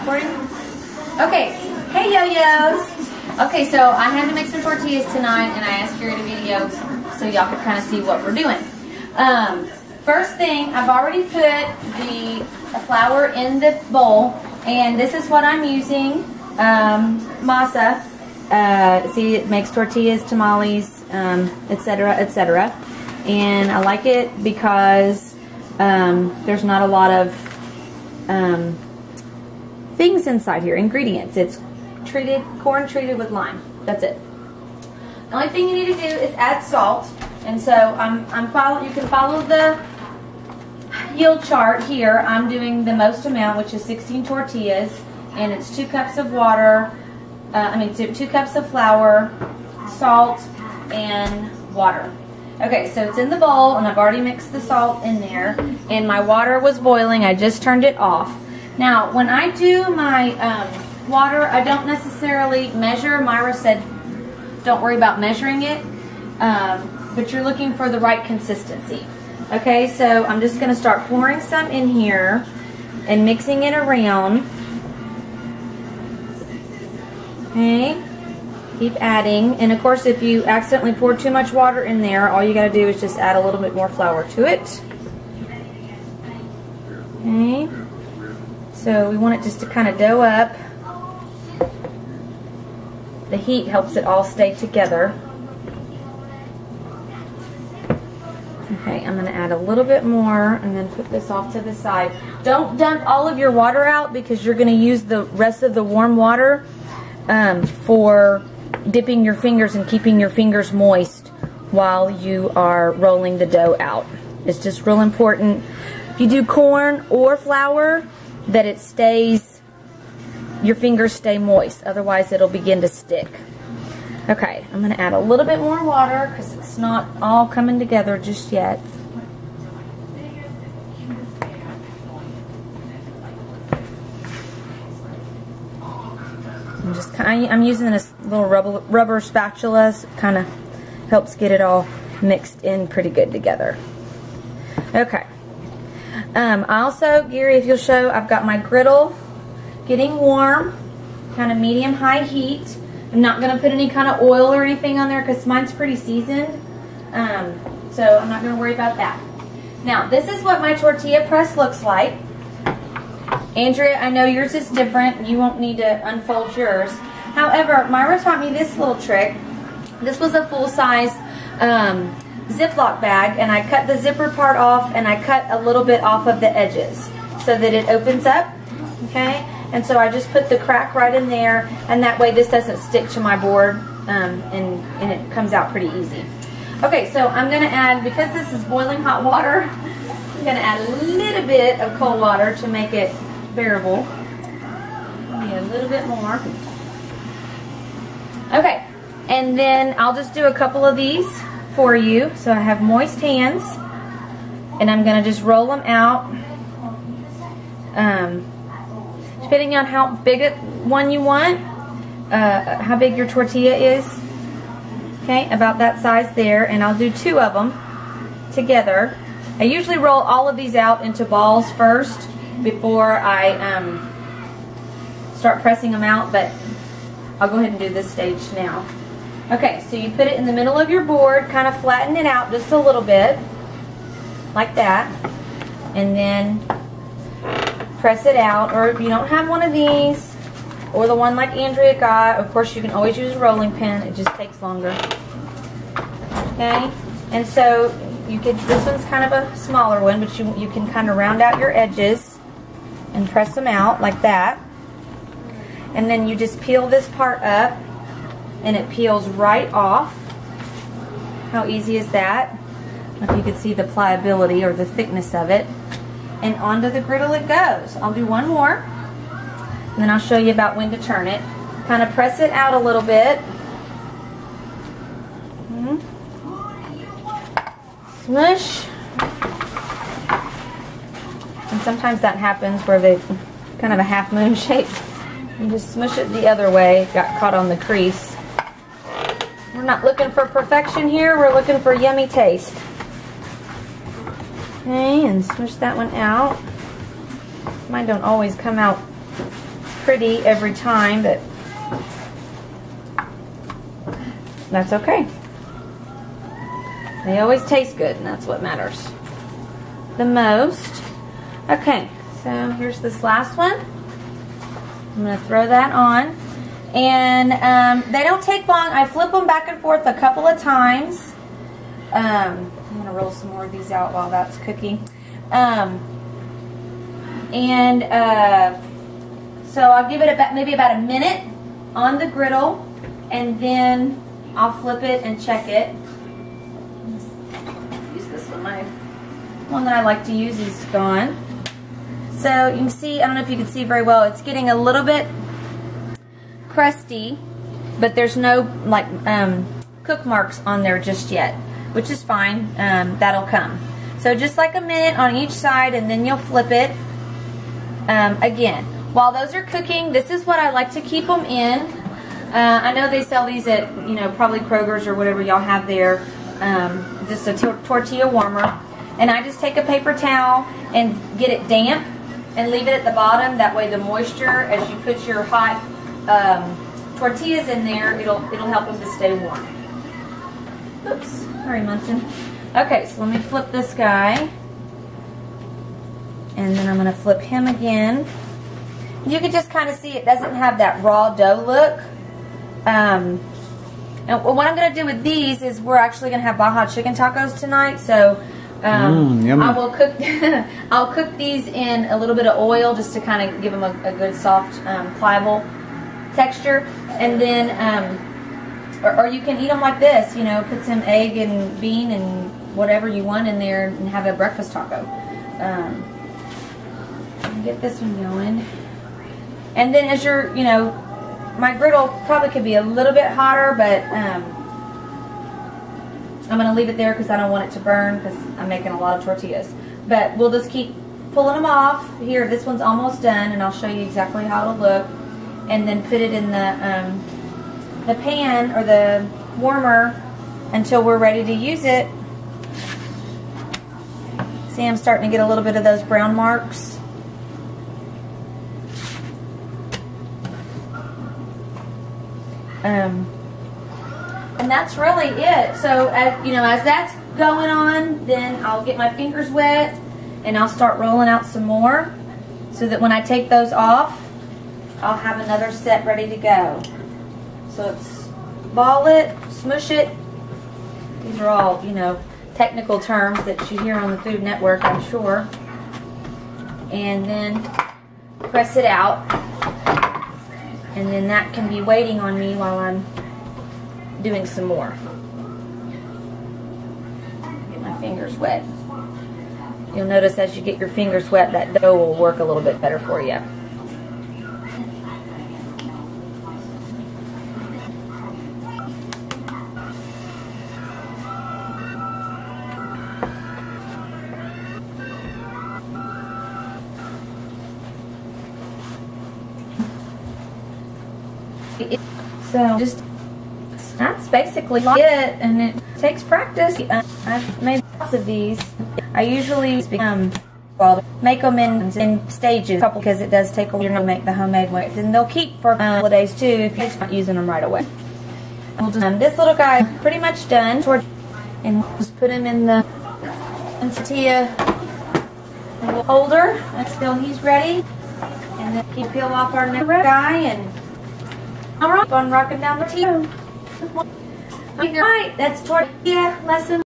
recording? Okay. Hey, yo-yos. Okay, so I had to make some tortillas tonight, and I asked Gary to video so y'all could kind of see what we're doing. First thing, I've already put the flour in the bowl, and this is what I'm using. Masa. See, it makes tortillas, tamales, etc., etc. And I like it because there's not a lot of things inside here, ingredients. It's corn treated with lime. That's it. The only thing you need to do is add salt. And so you can follow the yield chart here. I'm doing the most amount, which is 16 tortillas, and it's 2 cups of water. 2 cups of flour, salt, and water. Okay, so it's in the bowl, and I've already mixed the salt in there, and my water was boiling. I just turned it off. Now, when I do my water, I don't necessarily measure. Myra said don't worry about measuring it, but you're looking for the right consistency. Okay, so I'm just going to start pouring some in here and mixing it around. Okay, keep adding, and of course if you accidentally pour too much water in there, all you got to do is just add a little bit more flour to it. Okay, so we want it just to kind of dough up. The heat helps it all stay together. Okay, I'm going to add a little bit more and then put this off to the side. Don't dump all of your water out because you're going to use the rest of the warm water for dipping your fingers and keeping your fingers moist while you are rolling the dough out. It's just real important, if you do corn or flour, that it stays, your fingers stay moist, otherwise it'll begin to stick. Okay, I'm going to add a little bit more water because it's not all coming together just yet. I'm using this little rubber spatula, so it kind of helps get it all mixed in pretty good together. Okay. Also, Gary, if you'll show, I've got my griddle getting warm, kind of medium-high heat. I'm not going to put any kind of oil or anything on there because mine's pretty seasoned, so I'm not going to worry about that. Now, this is what my tortilla press looks like. Andrea, I know yours is different. You won't need to unfold yours. However, Myra taught me this little trick. This was a full-size Ziploc bag, and I cut the zipper part off, and I cut a little bit off of the edges so that it opens up, okay? And so I just put the crack right in there, and that way this doesn't stick to my board, and it comes out pretty easy. Okay, so I'm going to add, because this is boiling hot water, I'm going to add a little bit of cold water to make it bearable. Maybe a little bit more. Okay, and then I'll just do a couple of these for you. So I have moist hands, and I'm going to just roll them out. Depending on how big a one you want, how big your tortilla is. Okay, about that size there, and I'll do 2 of them together. I usually roll all of these out into balls first before I start pressing them out, but I'll go ahead and do this stage now. Okay, so you put it in the middle of your board, kind of flatten it out just a little bit, like that, and then press it out. Or if you don't have one of these, or the one like Andrea got, of course you can always use a rolling pin, it just takes longer. Okay, and so you could, this one's kind of a smaller one, but you can kind of round out your edges and press them out like that. And then you just peel this part up, and it peels right off. How easy is that? I don't know if you can see the pliability or the thickness of it. And onto the griddle it goes. I'll do one more, and then I'll show you about when to turn it. Kind of press it out a little bit. Smush. And sometimes that happens where they kind of a half moon shape. You just smush it the other way. Got caught on the crease. We're not looking for perfection here. We're looking for yummy taste. Okay, and smush that one out. Mine don't always come out pretty every time, but that's okay. They always taste good, and that's what matters the most. Okay, so here's this last one. I'm going to throw that on. And they don't take long. I flip them back and forth a couple of times. I'm going to roll some more of these out while that's cooking. So I'll give it maybe about a minute on the griddle, and then I'll flip it and check it. Use this one. My one that I like to use is gone. So you can see, I don't know if you can see very well, it's getting a little bit crusty, but there's no like cook marks on there just yet, which is fine. That'll come. So just like a minute on each side, and then you'll flip it. Again, while those are cooking, this is what I like to keep them in. I know they sell these at, you know, probably Kroger's or whatever y'all have there. Just a tortilla warmer. And I just take a paper towel and get it damp and leave it at the bottom. That way the moisture, as you put your hot tortillas in there, it'll help them to stay warm. Oops, sorry Munson. Okay, so let me flip this guy. And then I'm going to flip him again. You can just kind of see it doesn't have that raw dough look. And what I'm going to do with these is we're actually going to have Baja chicken tacos tonight. So I will cook. I'll cook these in a little bit of oil just to kind of give them a good soft, pliable texture. And then, or you can eat them like this. You know, put some egg and bean and whatever you want in there and have a breakfast taco. Get this one going. And then as you're, you know, my griddle probably could be a little bit hotter, but I'm going to leave it there because I don't want it to burn because I'm making a lot of tortillas. But we'll just keep pulling them off. Here, this one's almost done, and I'll show you exactly how it'll look. And then put it in the pan or the warmer until we're ready to use it. See, I'm starting to get a little bit of those brown marks. And that's really it. So, as, you know, as that's going on, then I'll get my fingers wet and I'll start rolling out some more so that when I take those off, I'll have another set ready to go. So it's ball it, smush it. These are all, you know, technical terms that you hear on the Food Network, I'm sure. And then press it out. And then that can be waiting on me while I'm doing some more. Get my fingers wet. You'll notice as you get your fingers wet, that dough will work a little bit better for you. So just that's basically it, and it takes practice. I've made lots of these. I usually make them in stages, because it does take a while to make the homemade way. And they'll keep for a couple of days too if you're not using them right away. We'll just, this little guy pretty much done, and we'll just put him in the tortilla holder until he's ready, and then keep peel off our next guy and. Alright, on rocking down the tea. Alright, that's tortilla lesson.